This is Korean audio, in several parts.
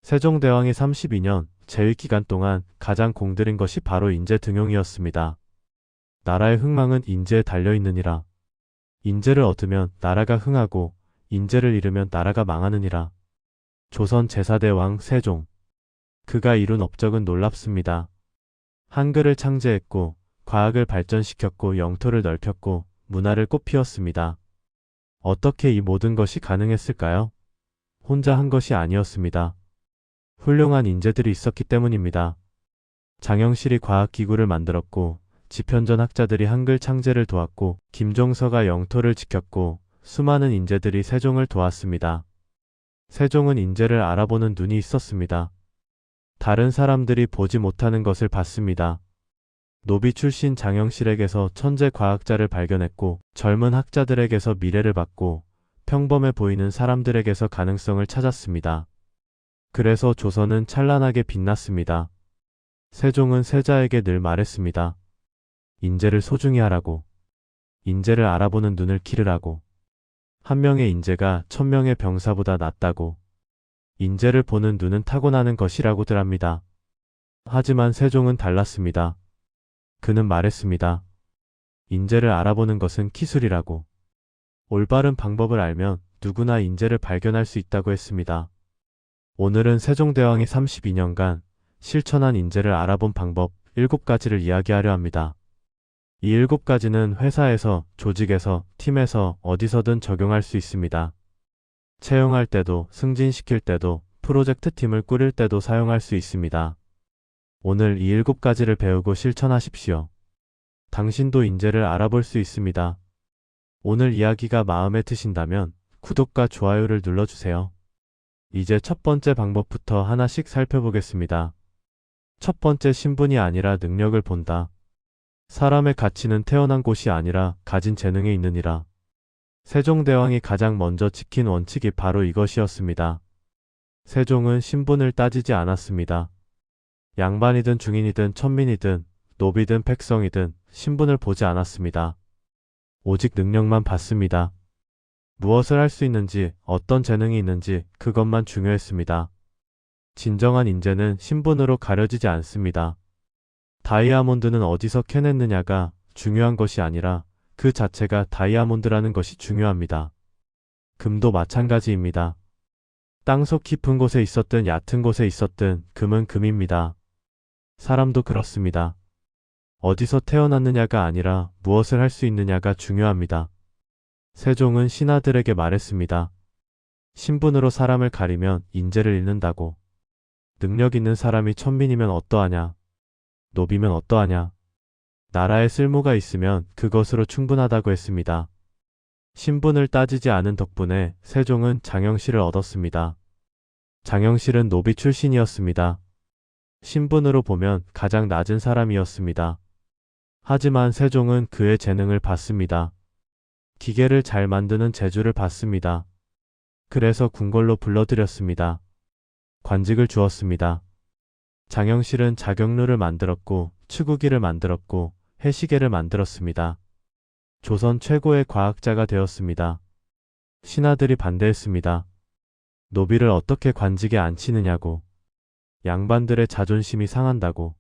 세종대왕이 32년 재위기간 동안 가장 공들인 것이 바로 인재 등용이었습니다. 나라의 흥망은 인재에 달려있느니라. 인재를 얻으면 나라가 흥하고 인재를 잃으면 나라가 망하느니라. 조선 제4대 왕 세종. 그가 이룬 업적은 놀랍습니다. 한글을 창제했고 과학을 발전시켰고 영토를 넓혔고 문화를 꽃피웠습니다. 어떻게 이 모든 것이 가능했을까요? 혼자 한 것이 아니었습니다. 훌륭한 인재들이 있었기 때문입니다. 장영실이 과학기구를 만들었고 지편전 학자들이 한글 창제를 도왔고 김종서가 영토를 지켰고 수많은 인재들이 세종을 도왔습니다. 세종은 인재를 알아보는 눈이 있었습니다. 다른 사람들이 보지 못하는 것을 봤습니다. 노비 출신 장영실에게서 천재 과학자를 발견했고 젊은 학자들에게서 미래를 봤고 평범해 보이는 사람들에게서 가능성을 찾았습니다. 그래서 조선은 찬란하게 빛났습니다. 세종은 세자에게 늘 말했습니다. 인재를 소중히 하라고. 인재를 알아보는 눈을 기르라고. 한 명의 인재가 1000명의 병사보다 낫다고. 인재를 보는 눈은 타고나는 것이라고들 합니다. 하지만 세종은 달랐습니다. 그는 말했습니다. 인재를 알아보는 것은 기술이라고. 올바른 방법을 알면 누구나 인재를 발견할 수 있다고 했습니다. 오늘은 세종대왕이 32년간 실천한 인재를 알아본 방법 7가지를 이야기하려 합니다. 이 7가지는 회사에서, 조직에서, 팀에서 어디서든 적용할 수 있습니다. 채용할 때도, 승진시킬 때도, 프로젝트 팀을 꾸릴 때도 사용할 수 있습니다. 오늘 이 7가지를 배우고 실천하십시오. 당신도 인재를 알아볼 수 있습니다. 오늘 이야기가 마음에 드신다면 구독과 좋아요를 눌러주세요. 이제 첫 번째 방법부터 하나씩 살펴보겠습니다. 첫 번째, 신분이 아니라 능력을 본다. 사람의 가치는 태어난 곳이 아니라 가진 재능에 있느니라. 세종대왕이 가장 먼저 지킨 원칙이 바로 이것이었습니다. 세종은 신분을 따지지 않았습니다. 양반이든 중인이든 천민이든 노비든 백성이든 신분을 보지 않았습니다. 오직 능력만 봤습니다. 무엇을 할 수 있는지, 어떤 재능이 있는지 그것만 중요했습니다. 진정한 인재는 신분으로 가려지지 않습니다. 다이아몬드는 어디서 캐냈느냐가 중요한 것이 아니라 그 자체가 다이아몬드라는 것이 중요합니다. 금도 마찬가지입니다. 땅속 깊은 곳에 있었든 얕은 곳에 있었든 금은 금입니다. 사람도 그렇습니다. 어디서 태어났느냐가 아니라 무엇을 할 수 있느냐가 중요합니다. 세종은 신하들에게 말했습니다. 신분으로 사람을 가리면 인재를 잃는다고. 능력 있는 사람이 천민이면 어떠하냐? 노비면 어떠하냐? 나라에 쓸모가 있으면 그것으로 충분하다고 했습니다. 신분을 따지지 않은 덕분에 세종은 장영실을 얻었습니다. 장영실은 노비 출신이었습니다. 신분으로 보면 가장 낮은 사람이었습니다. 하지만 세종은 그의 재능을 봤습니다. 기계를 잘 만드는 재주를 봤습니다. 그래서 궁궐로 불러들였습니다. 관직을 주었습니다. 장영실은 자격루를 만들었고 추구기를 만들었고 해시계를 만들었습니다. 조선 최고의 과학자가 되었습니다. 신하들이 반대했습니다. 노비를 어떻게 관직에 앉히느냐고. 양반들의 자존심이 상한다고.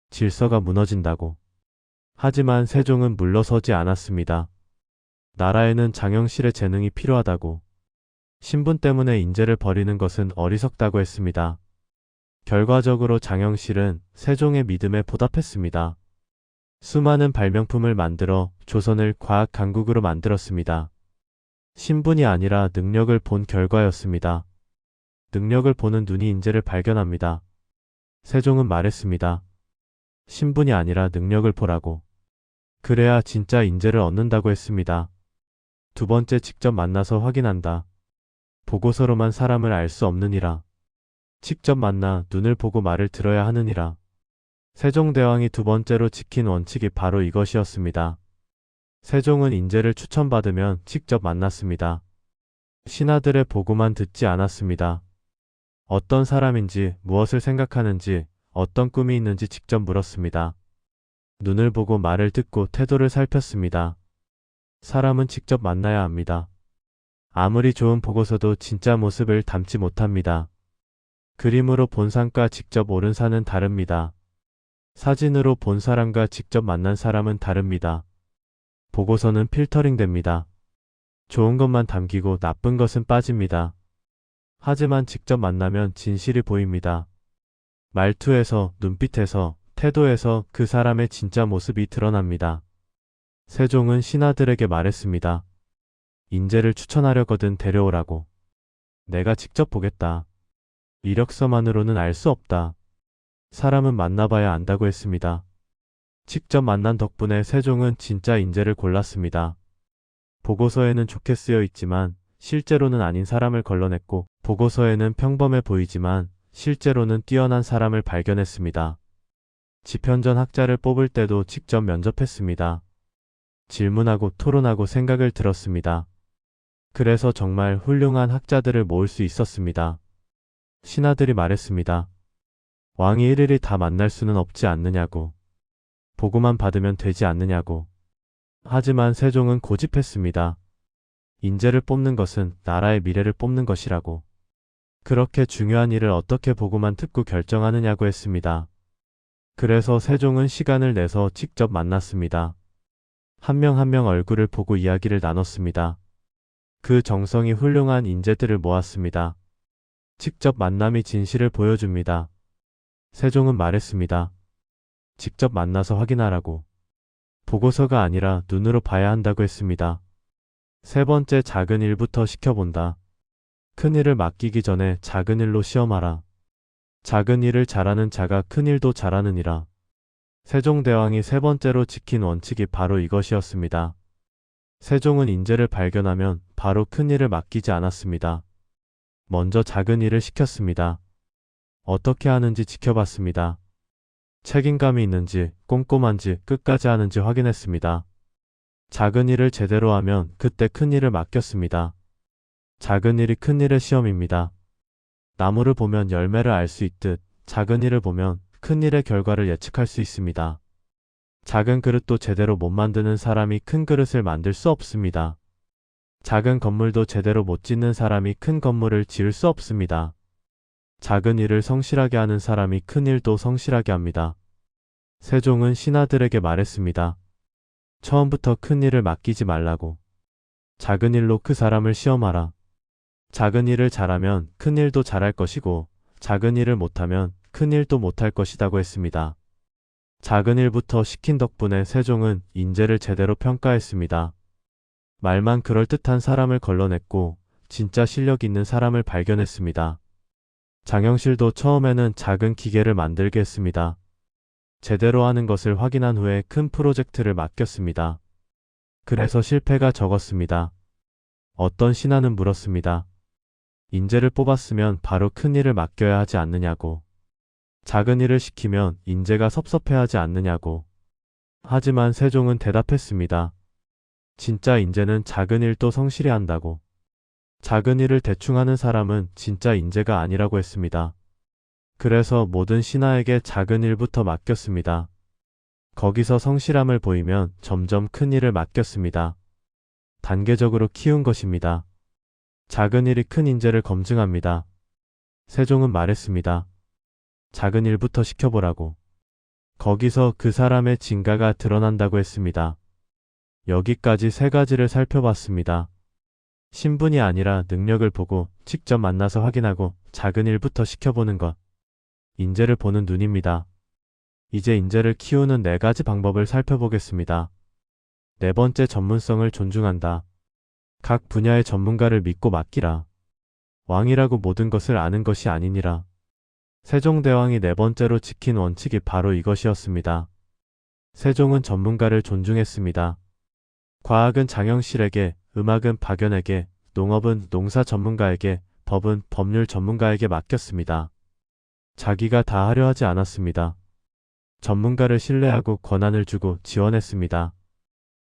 질서가 무너진다고. 하지만 세종은 물러서지 않았습니다. 나라에는 장영실의 재능이 필요하다고. 신분 때문에 인재를 버리는 것은 어리석다고 했습니다. 결과적으로 장영실은 세종의 믿음에 보답했습니다. 수많은 발명품을 만들어 조선을 과학 강국으로 만들었습니다. 신분이 아니라 능력을 본 결과였습니다. 능력을 보는 눈이 인재를 발견합니다. 세종은 말했습니다. 신분이 아니라 능력을 보라고. 그래야 진짜 인재를 얻는다고 했습니다. 두 번째, 직접 만나서 확인한다. 보고서로만 사람을 알 수 없느니라. 직접 만나 눈을 보고 말을 들어야 하느니라. 세종대왕이 두 번째로 지킨 원칙이 바로 이것이었습니다. 세종은 인재를 추천받으면 직접 만났습니다. 신하들의 보고만 듣지 않았습니다. 어떤 사람인지, 무엇을 생각하는지, 어떤 꿈이 있는지 직접 물었습니다. 눈을 보고 말을 듣고 태도를 살폈습니다. 사람은 직접 만나야 합니다. 아무리 좋은 보고서도 진짜 모습을 담지 못합니다. 그림으로 본 산과 직접 오른 산은 다릅니다. 사진으로 본 사람과 직접 만난 사람은 다릅니다. 보고서는 필터링 됩니다. 좋은 것만 담기고 나쁜 것은 빠집니다. 하지만 직접 만나면 진실이 보입니다. 말투에서, 눈빛에서, 태도에서 그 사람의 진짜 모습이 드러납니다. 세종은 신하들에게 말했습니다. 인재를 추천하려거든 데려오라고. 내가 직접 보겠다. 이력서만으로는 알 수 없다. 사람은 만나봐야 안다고 했습니다. 직접 만난 덕분에 세종은 진짜 인재를 골랐습니다. 보고서에는 좋게 쓰여 있지만 실제로는 아닌 사람을 걸러냈고, 보고서에는 평범해 보이지만 실제로는 뛰어난 사람을 발견했습니다. 집현전 학자를 뽑을 때도 직접 면접했습니다. 질문하고 토론하고 생각을 들었습니다. 그래서 정말 훌륭한 학자들을 모을 수 있었습니다. 신하들이 말했습니다. 왕이 일일이 다 만날 수는 없지 않느냐고. 보고만 받으면 되지 않느냐고. 하지만 세종은 고집했습니다. 인재를 뽑는 것은 나라의 미래를 뽑는 것이라고. 그렇게 중요한 일을 어떻게 보고만 듣고 결정하느냐고 했습니다. 그래서 세종은 시간을 내서 직접 만났습니다. 한 명 한 명 얼굴을 보고 이야기를 나눴습니다. 그 정성이 훌륭한 인재들을 모았습니다. 직접 만남이 진실을 보여줍니다. 세종은 말했습니다. 직접 만나서 확인하라고. 보고서가 아니라 눈으로 봐야 한다고 했습니다. 세 번째, 작은 일부터 시켜본다. 큰 일을 맡기기 전에 작은 일로 시험하라. 작은 일을 잘하는 자가 큰 일도 잘하느니라. 세종대왕이 세 번째로 지킨 원칙이 바로 이것이었습니다. 세종은 인재를 발견하면 바로 큰 일을 맡기지 않았습니다. 먼저 작은 일을 시켰습니다. 어떻게 하는지 지켜봤습니다. 책임감이 있는지, 꼼꼼한지, 끝까지 하는지 확인했습니다. 작은 일을 제대로 하면 그때 큰 일을 맡겼습니다. 작은 일이 큰 일의 시험입니다. 나무를 보면 열매를 알 수 있듯 작은 일을 보면 큰 일의 결과를 예측할 수 있습니다. 작은 그릇도 제대로 못 만드는 사람이 큰 그릇을 만들 수 없습니다. 작은 건물도 제대로 못 짓는 사람이 큰 건물을 지을 수 없습니다. 작은 일을 성실하게 하는 사람이 큰 일도 성실하게 합니다. 세종은 신하들에게 말했습니다. 처음부터 큰 일을 맡기지 말라고. 작은 일로 그 사람을 시험하라. 작은 일을 잘하면 큰 일도 잘할 것이고, 작은 일을 못하면 큰 일도 못할 것이라고 했습니다. 작은 일부터 시킨 덕분에 세종은 인재를 제대로 평가했습니다. 말만 그럴듯한 사람을 걸러냈고 진짜 실력 있는 사람을 발견했습니다. 장영실도 처음에는 작은 기계를 만들게 했습니다. 제대로 하는 것을 확인한 후에 큰 프로젝트를 맡겼습니다. 그래서 실패가 적었습니다. 어떤 신하는 물었습니다. 인재를 뽑았으면 바로 큰 일을 맡겨야 하지 않느냐고. 작은 일을 시키면 인재가 섭섭해하지 않느냐고. 하지만 세종은 대답했습니다. 진짜 인재는 작은 일도 성실히 한다고. 작은 일을 대충 하는 사람은 진짜 인재가 아니라고 했습니다. 그래서 모든 신하에게 작은 일부터 맡겼습니다. 거기서 성실함을 보이면 점점 큰 일을 맡겼습니다. 단계적으로 키운 것입니다. 작은 일이 큰 인재를 검증합니다. 세종은 말했습니다. 작은 일부터 시켜보라고. 거기서 그 사람의 진가가 드러난다고 했습니다. 여기까지 세 가지를 살펴봤습니다. 신분이 아니라 능력을 보고 직접 만나서 확인하고 작은 일부터 시켜보는 것. 인재를 보는 눈입니다. 이제 인재를 키우는 네 가지 방법을 살펴보겠습니다. 네 번째, 전문성을 존중한다. 각 분야의 전문가를 믿고 맡기라. 왕이라고 모든 것을 아는 것이 아니니라. 세종대왕이 네 번째로 지킨 원칙이 바로 이것이었습니다. 세종은 전문가를 존중했습니다. 과학은 장영실에게, 음악은 박연에게, 농업은 농사 전문가에게, 법은 법률 전문가에게 맡겼습니다. 자기가 다 하려 하지 않았습니다. 전문가를 신뢰하고 권한을 주고 지원했습니다.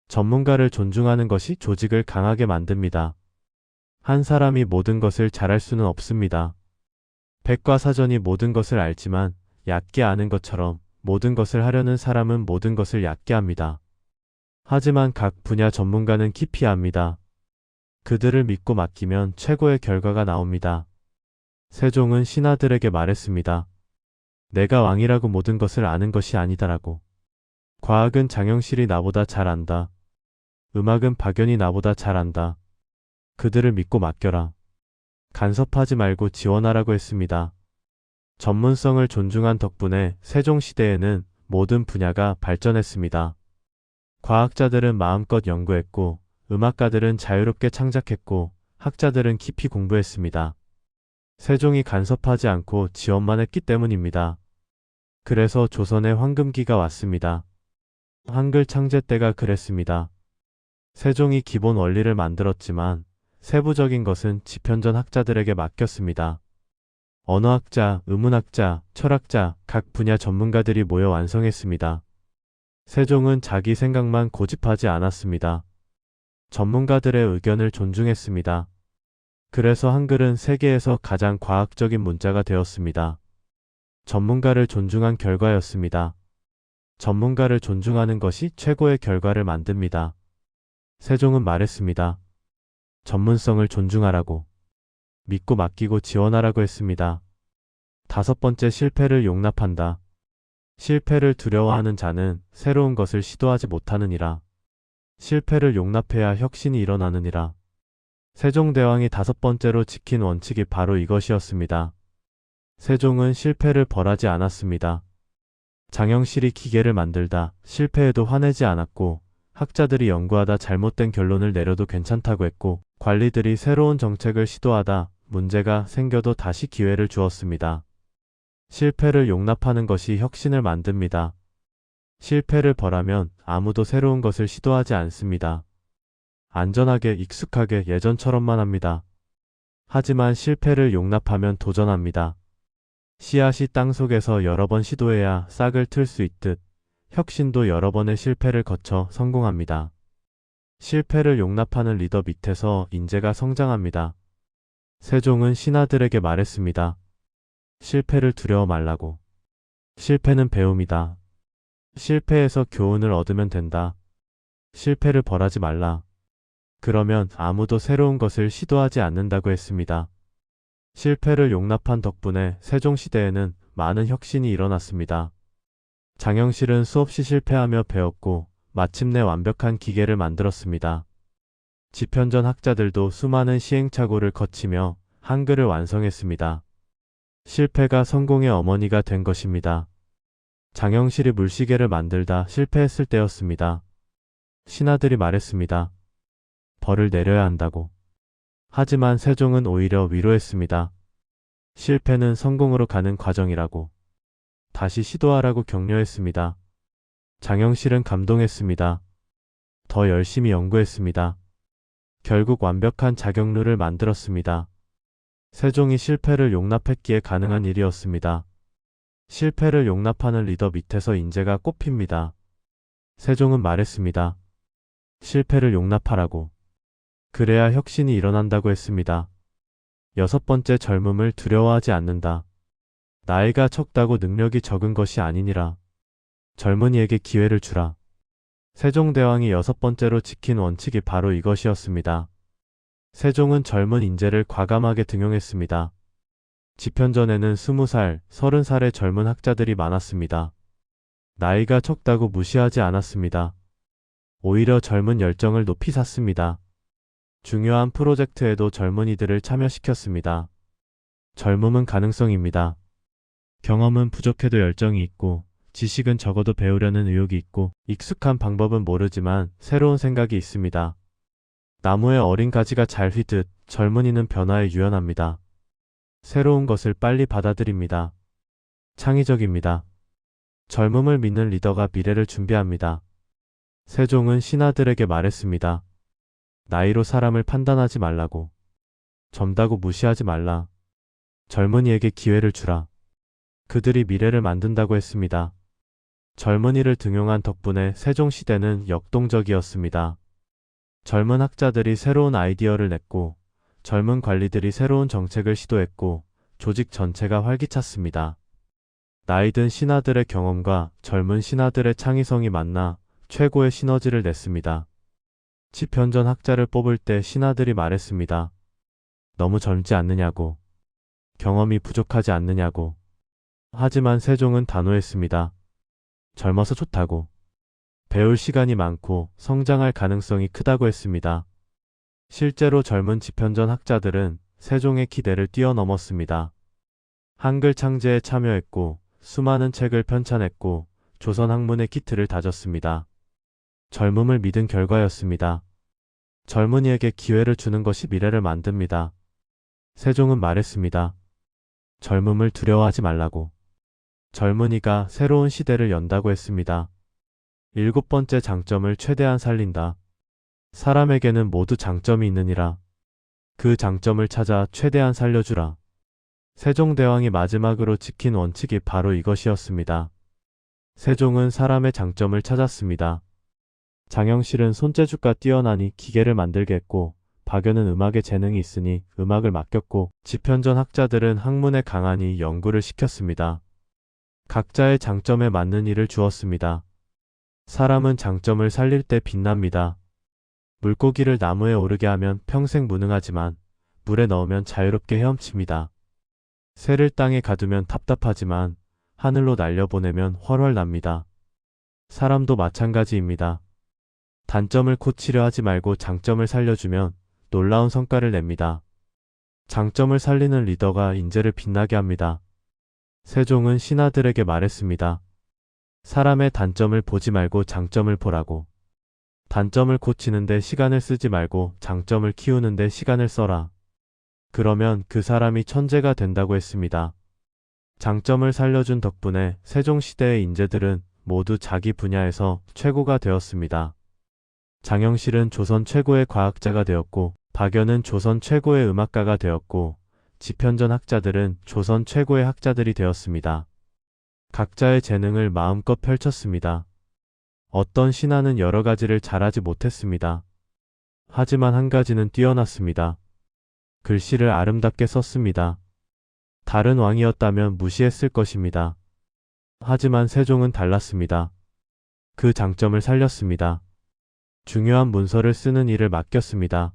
전문가를 존중하는 것이 조직을 강하게 만듭니다. 한 사람이 모든 것을 잘할 수는 없습니다. 백과사전이 모든 것을 알지만 얕게 아는 것처럼 모든 것을 하려는 사람은 모든 것을 얕게 합니다. 하지만 각 분야 전문가는 깊이 압니다. 그들을 믿고 맡기면 최고의 결과가 나옵니다. 세종은 신하들에게 말했습니다. 내가 왕이라고 모든 것을 아는 것이 아니다라고. 과학은 장영실이 나보다 잘 안다. 음악은 박연이 나보다 잘 안다. 그들을 믿고 맡겨라. 간섭하지 말고 지원하라고 했습니다. 전문성을 존중한 덕분에 세종시대에는 모든 분야가 발전했습니다. 과학자들은 마음껏 연구했고, 음악가들은 자유롭게 창작했고, 학자들은 깊이 공부했습니다. 세종이 간섭하지 않고 지원만 했기 때문입니다. 그래서 조선의 황금기가 왔습니다. 한글 창제 때가 그랬습니다. 세종이 기본 원리를 만들었지만 세부적인 것은 집현전 학자들에게 맡겼습니다. 언어학자, 의문학자, 철학자, 각 분야 전문가들이 모여 완성했습니다. 세종은 자기 생각만 고집하지 않았습니다. 전문가들의 의견을 존중했습니다. 그래서 한글은 세계에서 가장 과학적인 문자가 되었습니다. 전문가를 존중한 결과였습니다. 전문가를 존중하는 것이 최고의 결과를 만듭니다. 세종은 말했습니다. 전문성을 존중하라고. 믿고 맡기고 지원하라고 했습니다. 5번째, 실패를 용납한다. 실패를 두려워하는 자는 새로운 것을 시도하지 못하느니라. 실패를 용납해야 혁신이 일어나느니라. 세종대왕이 5번째로 지킨 원칙이 바로 이것이었습니다. 세종은 실패를 벌하지 않았습니다. 장영실이 기계를 만들다 실패해도 화내지 않았고, 학자들이 연구하다 잘못된 결론을 내려도 괜찮다고 했고, 관리들이 새로운 정책을 시도하다 문제가 생겨도 다시 기회를 주었습니다. 실패를 용납하는 것이 혁신을 만듭니다. 실패를 벌하면 아무도 새로운 것을 시도하지 않습니다. 안전하게 익숙하게 예전처럼만 합니다. 하지만 실패를 용납하면 도전합니다. 씨앗이 땅속에서 여러 번 시도해야 싹을 틀 수 있듯 혁신도 여러 번의 실패를 거쳐 성공합니다. 실패를 용납하는 리더 밑에서 인재가 성장합니다. 세종은 신하들에게 말했습니다. 실패를 두려워 말라고. 실패는 배움이다. 실패에서 교훈을 얻으면 된다. 실패를 벌하지 말라. 그러면 아무도 새로운 것을 시도하지 않는다고 했습니다. 실패를 용납한 덕분에 세종시대에는 많은 혁신이 일어났습니다. 장영실은 수없이 실패하며 배웠고 마침내 완벽한 기계를 만들었습니다. 집현전 학자들도 수많은 시행착오를 거치며 한글을 완성했습니다. 실패가 성공의 어머니가 된 것입니다. 장영실이 물시계를 만들다 실패했을 때였습니다. 신하들이 말했습니다. 벌을 내려야 한다고. 하지만 세종은 오히려 위로했습니다. 실패는 성공으로 가는 과정이라고. 다시 시도하라고 격려했습니다. 장영실은 감동했습니다. 더 열심히 연구했습니다. 결국 완벽한 자격루를 만들었습니다. 세종이 실패를 용납했기에 가능한 일이었습니다. 실패를 용납하는 리더 밑에서 인재가 꼽힙니다. 세종은 말했습니다. 실패를 용납하라고. 그래야 혁신이 일어난다고 했습니다. 6번째, 젊음을 두려워하지 않는다. 나이가 적다고 능력이 적은 것이 아니니라. 젊은이에게 기회를 주라. 세종대왕이 6번째로 지킨 원칙이 바로 이것이었습니다. 세종은 젊은 인재를 과감하게 등용했습니다. 집현전에는 20살, 30살의 젊은 학자들이 많았습니다. 나이가 적다고 무시하지 않았습니다. 오히려 젊은 열정을 높이 샀습니다. 중요한 프로젝트에도 젊은이들을 참여시켰습니다. 젊음은 가능성입니다. 경험은 부족해도 열정이 있고, 지식은 적어도 배우려는 의욕이 있고, 익숙한 방법은 모르지만 새로운 생각이 있습니다. 나무의 어린 가지가 잘 휘듯 젊은이는 변화에 유연합니다. 새로운 것을 빨리 받아들입니다. 창의적입니다. 젊음을 믿는 리더가 미래를 준비합니다. 세종은 신하들에게 말했습니다. 나이로 사람을 판단하지 말라고. 젊다고 무시하지 말라. 젊은이에게 기회를 주라. 그들이 미래를 만든다고 했습니다. 젊은이를 등용한 덕분에 세종시대는 역동적이었습니다. 젊은 학자들이 새로운 아이디어를 냈고, 젊은 관리들이 새로운 정책을 시도했고, 조직 전체가 활기찼습니다. 나이든 신하들의 경험과 젊은 신하들의 창의성이 만나 최고의 시너지를 냈습니다. 집현전 학자를 뽑을 때 신하들이 말했습니다. 너무 젊지 않느냐고. 경험이 부족하지 않느냐고. 하지만 세종은 단호했습니다. 젊어서 좋다고. 배울 시간이 많고 성장할 가능성이 크다고 했습니다. 실제로 젊은 집현전 학자들은 세종의 기대를 뛰어넘었습니다. 한글 창제에 참여했고 수많은 책을 편찬했고 조선 학문의 기틀을 다졌습니다. 젊음을 믿은 결과였습니다. 젊은이에게 기회를 주는 것이 미래를 만듭니다. 세종은 말했습니다. 젊음을 두려워하지 말라고. 젊은이가 새로운 시대를 연다고 했습니다. 7번째 장점을 최대한 살린다. 사람에게는 모두 장점이 있느니라. 그 장점을 찾아 최대한 살려주라. 세종대왕이 마지막으로 지킨 원칙이 바로 이것이었습니다. 세종은 사람의 장점을 찾았습니다. 장영실은 손재주가 뛰어나니 기계를 만들게 했고, 박연은 음악에 재능이 있으니 음악을 맡겼고, 집현전 학자들은 학문에 강하니 연구를 시켰습니다. 각자의 장점에 맞는 일을 주었습니다. 사람은 장점을 살릴 때 빛납니다. 물고기를 나무에 오르게 하면 평생 무능하지만 물에 넣으면 자유롭게 헤엄칩니다. 새를 땅에 가두면 답답하지만 하늘로 날려보내면 훨훨 납니다. 사람도 마찬가지입니다. 단점을 고치려 하지 말고 장점을 살려주면 놀라운 성과를 냅니다. 장점을 살리는 리더가 인재를 빛나게 합니다. 세종은 신하들에게 말했습니다. 사람의 단점을 보지 말고 장점을 보라고. 단점을 고치는데 시간을 쓰지 말고 장점을 키우는데 시간을 써라. 그러면 그 사람이 천재가 된다고 했습니다. 장점을 살려준 덕분에 세종시대의 인재들은 모두 자기 분야에서 최고가 되었습니다. 장영실은 조선 최고의 과학자가 되었고, 박연은 조선 최고의 음악가가 되었고, 집현전 학자들은 조선 최고의 학자들이 되었습니다. 각자의 재능을 마음껏 펼쳤습니다. 어떤 신하는 여러 가지를 잘하지 못했습니다. 하지만 한 가지는 뛰어났습니다. 글씨를 아름답게 썼습니다. 다른 왕이었다면 무시했을 것입니다. 하지만 세종은 달랐습니다. 그 장점을 살렸습니다. 중요한 문서를 쓰는 일을 맡겼습니다.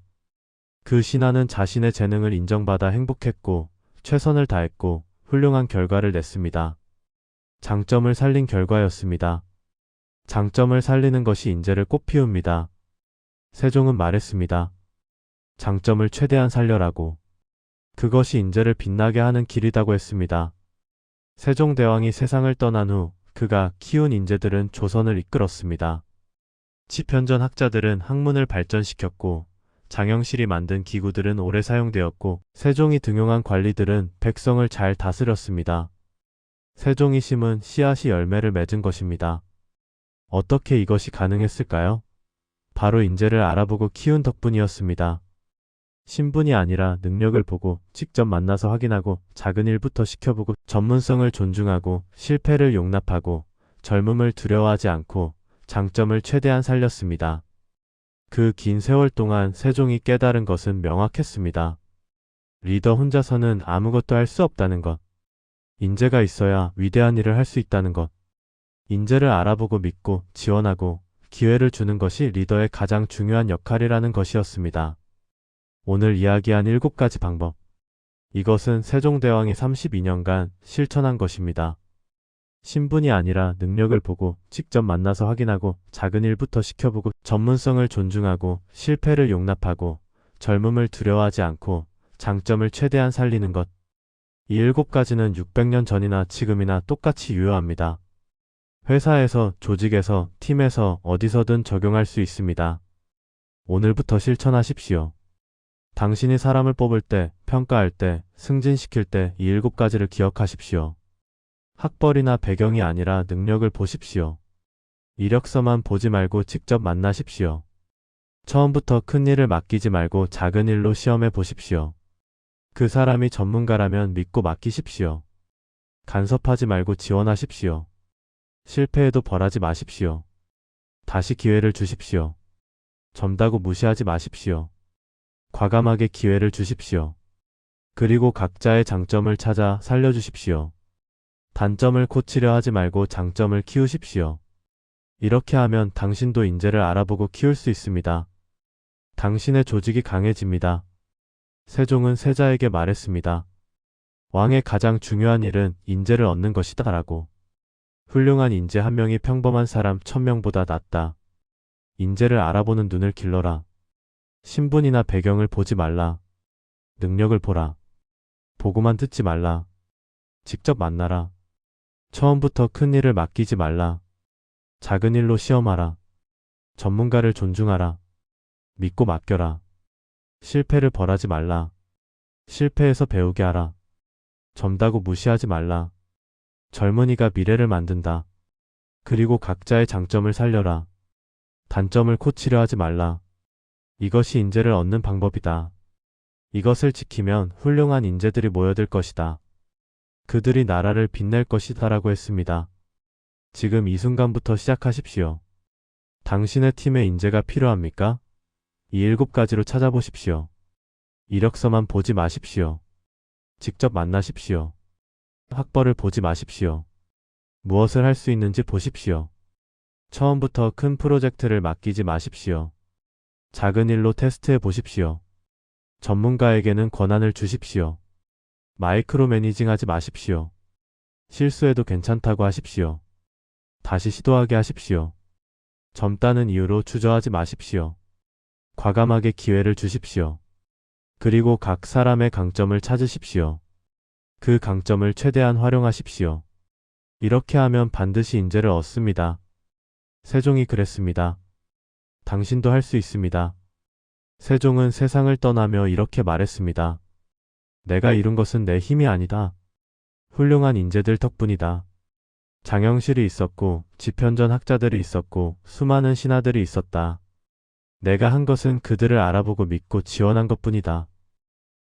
그 신하는 자신의 재능을 인정받아 행복했고 최선을 다했고 훌륭한 결과를 냈습니다. 장점을 살린 결과였습니다. 장점을 살리는 것이 인재를 꽃피웁니다. 세종은 말했습니다. 장점을 최대한 살려라고. 그것이 인재를 빛나게 하는 길이라고 했습니다. 세종대왕이 세상을 떠난 후 그가 키운 인재들은 조선을 이끌었습니다. 집현전 학자들은 학문을 발전시켰고, 장영실이 만든 기구들은 오래 사용되었고, 세종이 등용한 관리들은 백성을 잘 다스렸습니다. 세종이 심은 씨앗이 열매를 맺은 것입니다. 어떻게 이것이 가능했을까요? 바로 인재를 알아보고 키운 덕분이었습니다. 신분이 아니라 능력을 보고 직접 만나서 확인하고 작은 일부터 시켜보고 전문성을 존중하고 실패를 용납하고 젊음을 두려워하지 않고 장점을 최대한 살렸습니다. 그 긴 세월 동안 세종이 깨달은 것은 명확했습니다. 리더 혼자서는 아무것도 할 수 없다는 것. 인재가 있어야 위대한 일을 할 수 있다는 것. 인재를 알아보고 믿고 지원하고 기회를 주는 것이 리더의 가장 중요한 역할이라는 것이었습니다. 오늘 이야기한 7가지 방법. 이것은 세종대왕이 32년간 실천한 것입니다. 신분이 아니라 능력을 보고 직접 만나서 확인하고 작은 일부터 시켜보고 전문성을 존중하고 실패를 용납하고 젊음을 두려워하지 않고 장점을 최대한 살리는 것. 이 7가지는 600년 전이나 지금이나 똑같이 유효합니다. 회사에서, 조직에서, 팀에서 어디서든 적용할 수 있습니다. 오늘부터 실천하십시오. 당신이 사람을 뽑을 때, 평가할 때, 승진시킬 때 이 7가지를 기억하십시오. 학벌이나 배경이 아니라 능력을 보십시오. 이력서만 보지 말고 직접 만나십시오. 처음부터 큰 일을 맡기지 말고 작은 일로 시험해 보십시오. 그 사람이 전문가라면 믿고 맡기십시오. 간섭하지 말고 지원하십시오. 실패해도 벌하지 마십시오. 다시 기회를 주십시오. 젊다고 무시하지 마십시오. 과감하게 기회를 주십시오. 그리고 각자의 장점을 찾아 살려주십시오. 단점을 고치려 하지 말고 장점을 키우십시오. 이렇게 하면 당신도 인재를 알아보고 키울 수 있습니다. 당신의 조직이 강해집니다. 세종은 세자에게 말했습니다. 왕의 가장 중요한 일은 인재를 얻는 것이다라고. 훌륭한 인재 한 명이 평범한 사람 1000명보다 낫다. 인재를 알아보는 눈을 길러라. 신분이나 배경을 보지 말라. 능력을 보라. 보고만 듣지 말라. 직접 만나라. 처음부터 큰 일을 맡기지 말라. 작은 일로 시험하라. 전문가를 존중하라. 믿고 맡겨라. 실패를 벌하지 말라. 실패해서 배우게 하라. 젊다고 무시하지 말라. 젊은이가 미래를 만든다. 그리고 각자의 장점을 살려라. 단점을 코치려 하지 말라. 이것이 인재를 얻는 방법이다. 이것을 지키면 훌륭한 인재들이 모여들 것이다. 그들이 나라를 빛낼 것이다라고 했습니다. 지금 이 순간부터 시작하십시오. 당신의 팀에 인재가 필요합니까? 이 7가지로 찾아보십시오. 이력서만 보지 마십시오. 직접 만나십시오. 학벌을 보지 마십시오. 무엇을 할 수 있는지 보십시오. 처음부터 큰 프로젝트를 맡기지 마십시오. 작은 일로 테스트해 보십시오. 전문가에게는 권한을 주십시오. 마이크로 매니징 하지 마십시오. 실수해도 괜찮다고 하십시오. 다시 시도하게 하십시오. 젊다는 이유로 주저하지 마십시오. 과감하게 기회를 주십시오. 그리고 각 사람의 강점을 찾으십시오. 그 강점을 최대한 활용하십시오. 이렇게 하면 반드시 인재를 얻습니다. 세종이 그랬습니다. 당신도 할 수 있습니다. 세종은 세상을 떠나며 이렇게 말했습니다. 내가 이룬 것은 내 힘이 아니다. 훌륭한 인재들 덕분이다. 장영실이 있었고 지편전 학자들이 있었고 수많은 신하들이 있었다. 내가 한 것은 그들을 알아보고 믿고 지원한 것뿐이다.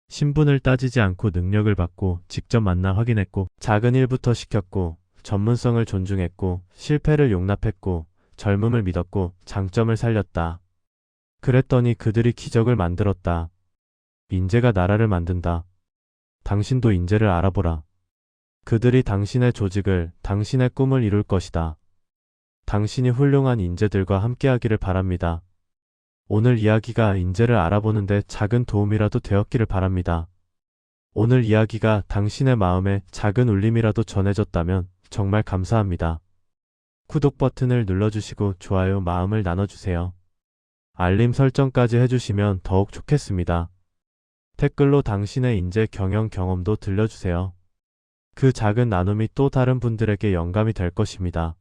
신분을 따지지 않고 능력을 받고 직접 만나 확인했고 작은 일부터 시켰고 전문성을 존중했고 실패를 용납했고 젊음을 믿었고 장점을 살렸다. 그랬더니 그들이 기적을 만들었다. 인재가 나라를 만든다. 당신도 인재를 알아보라. 그들이 당신의 조직을, 당신의 꿈을 이룰 것이다. 당신이 훌륭한 인재들과 함께하기를 바랍니다. 오늘 이야기가 인재를 알아보는데 작은 도움이라도 되었기를 바랍니다. 오늘 이야기가 당신의 마음에 작은 울림이라도 전해졌다면 정말 감사합니다. 구독 버튼을 눌러주시고 좋아요 마음을 나눠주세요. 알림 설정까지 해주시면 더욱 좋겠습니다. 댓글로 당신의 인재 경영 경험도 들려주세요. 그 작은 나눔이 또 다른 분들에게 영감이 될 것입니다.